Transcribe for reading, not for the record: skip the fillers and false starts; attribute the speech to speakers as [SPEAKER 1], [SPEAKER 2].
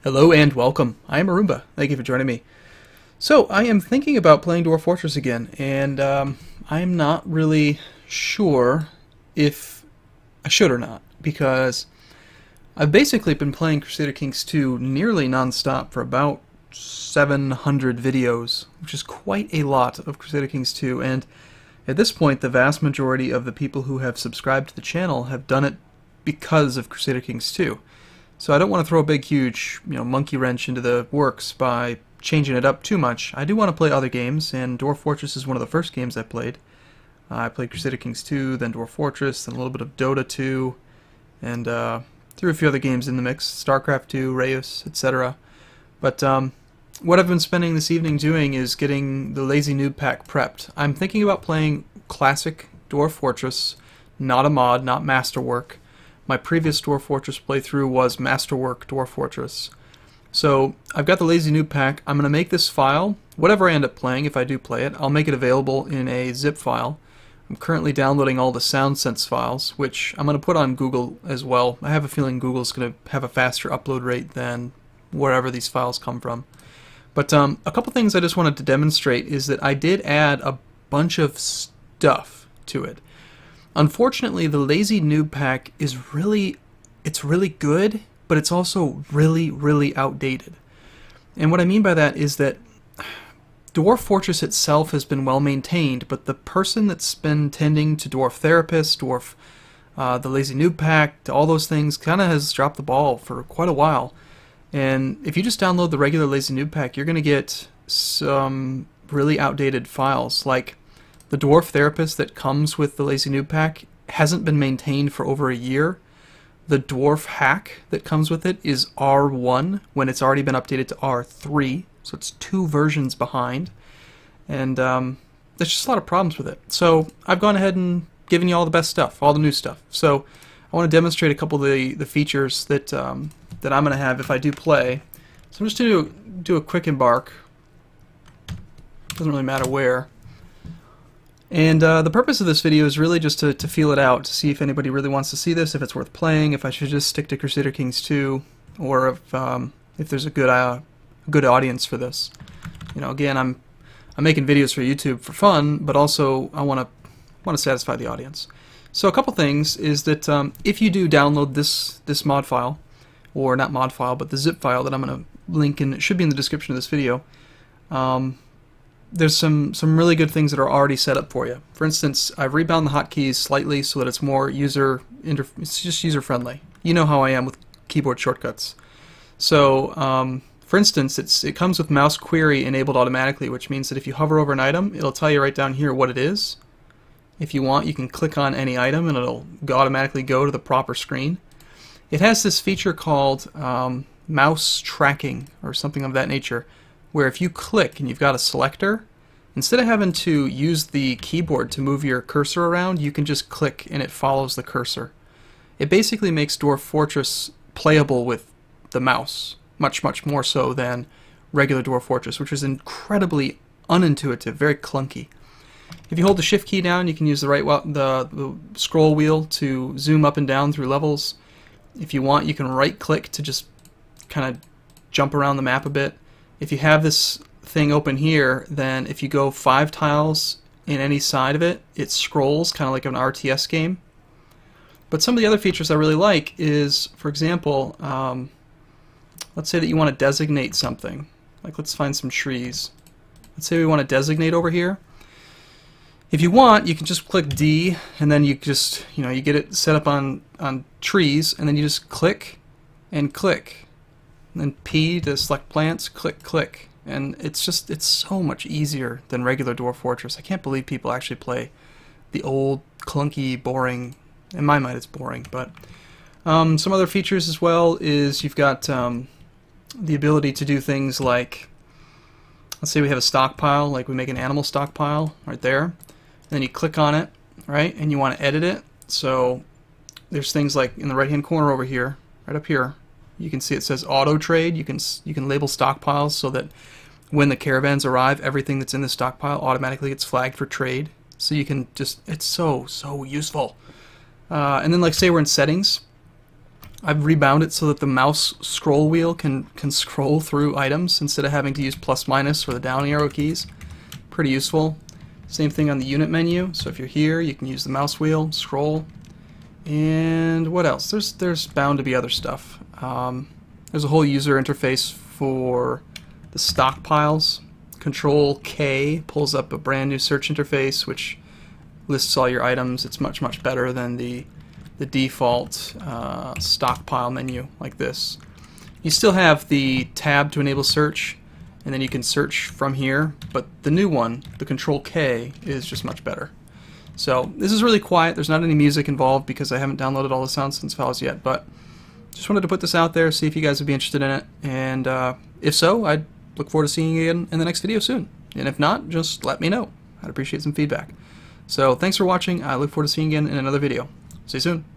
[SPEAKER 1] Hello and welcome. I am Arumba. Thank you for joining me. So, I am thinking about playing Dwarf Fortress again, and I'm not really sure if I should or not, because I've basically been playing Crusader Kings 2 nearly non-stop for about 700 videos, which is quite a lot of Crusader Kings 2, and at this point the vast majority of the people who have subscribed to the channel have done it because of Crusader Kings 2. So I don't want to throw a big, huge, monkey wrench into the works by changing it up too much. I do want to play other games, and Dwarf Fortress is one of the first games I played. I played Crusader Kings 2, then Dwarf Fortress, then a little bit of Dota 2, and threw a few other games in the mix, StarCraft 2, Reyes, etc. But what I've been spending this evening doing is getting the Lazy Newb Pack prepped. I'm thinking about playing classic Dwarf Fortress, not a mod, not Masterwork. My previous Dwarf Fortress playthrough was Masterwork Dwarf Fortress. So I've got the Lazy Newb Pack. I'm going to make this file, whatever I end up playing, if I do play it, I'll make it available in a zip file. I'm currently downloading all the Soundsense files, which I'm going to put on Google as well. I have a feeling Google's going to have a faster upload rate than wherever these files come from. But a couple things I just wanted to demonstrate is that I did add a bunch of stuff to it. Unfortunately, the Lazy Newb Pack is really good, but it's also really outdated. And what I mean by that is that Dwarf Fortress itself has been well maintained, but the person that's been tending to Dwarf Therapist, the Lazy Newb Pack, to all those things, kind of has dropped the ball for quite a while. And if you just download the regular Lazy Newb Pack, you're going to get some really outdated files, like the Dwarf Therapist that comes with the Lazy Newb Pack hasn't been maintained for over a year. The DFHack that comes with it is R1 when it's already been updated to R3, so it's 2 versions behind. And there's just a lot of problems with it. So I've gone ahead and given you all the best stuff, all the new stuff. So I want to demonstrate a couple of the features that that I'm going to have if I do play. So I'm just going to do a quick embark. Doesn't really matter where. And the purpose of this video is really just to feel it out, to see if anybody really wants to see this, if it's worth playing, if I should just stick to Crusader Kings 2, or if there's a good audience for this. Again, I'm making videos for YouTube for fun, but also I want to satisfy the audience. So a couple things is that if you do download this mod file, or not mod file, but the zip file that I'm going to link in, it should be in the description of this video. There's some really good things that are already set up for you. For instance, I've rebound the hotkeys slightly so that it's more it's just user-friendly. You know how I am with keyboard shortcuts. So, for instance, it comes with mouse query enabled automatically, which means that if you hover over an item, it'll tell you right down here what it is. If you want, you can click on any item and it'll automatically go to the proper screen. It has this feature called mouse tracking, or something of that nature, where if you click and you've got a selector, instead of having to use the keyboard to move your cursor around, you can just click and it follows the cursor. It basically makes Dwarf Fortress playable with the mouse, much more so than regular Dwarf Fortress, which is incredibly unintuitive, very clunky. If you hold the shift key down, you can use the scroll wheel to zoom up and down through levels. If you want, you can right click to just kind of jump around the map a bit. If you have this thing open here, then if you go 5 tiles in any side of it, it scrolls kind of like an RTS game. But some of the other features I really like is, for example, let's say that you want to designate something. Like, let's find some trees. Let's say we want to designate over here. If you want, you can just click D, and then you just, you get it set up on trees, and then you just click and click. And then P to select plants, click. And it's so much easier than regular Dwarf Fortress. I can't believe people actually play the old, clunky, boring, in my mind it's boring, but some other features as well is you've got the ability to do things like, let's say we have a stockpile, like we make an animal stockpile right there, and then you click on it, right, and you want to edit it. So there's things like in the right hand corner over here, right up here, you can see it says auto trade. You can label stockpiles so that when the caravans arrive, everything that's in the stockpile automatically gets flagged for trade. So you can just, it's so useful. And then, like, say we're in settings, I've rebound it so that the mouse scroll wheel can scroll through items instead of having to use plus minus or the down arrow keys. Pretty useful. Same thing on the unit menu. So if you're here, you can use the mouse wheel, scroll. And what else? There's bound to be other stuff. There's a whole user interface for the stockpiles. Control K pulls up a brand new search interface which lists all your items. It's much, much better than the default stockpile menu like this. You still have the tab to enable search, and then you can search from here, but the new one, the Control K, is just much better. So this is really quiet. There's not any music involved because I haven't downloaded all the Soundsense files yet, but just wanted to put this out there, see if you guys would be interested in it, and if so, I'd look forward to seeing you in the next video soon. And if not, just let me know. I'd appreciate some feedback. So thanks for watching. I look forward to seeing you again in another video. See you soon.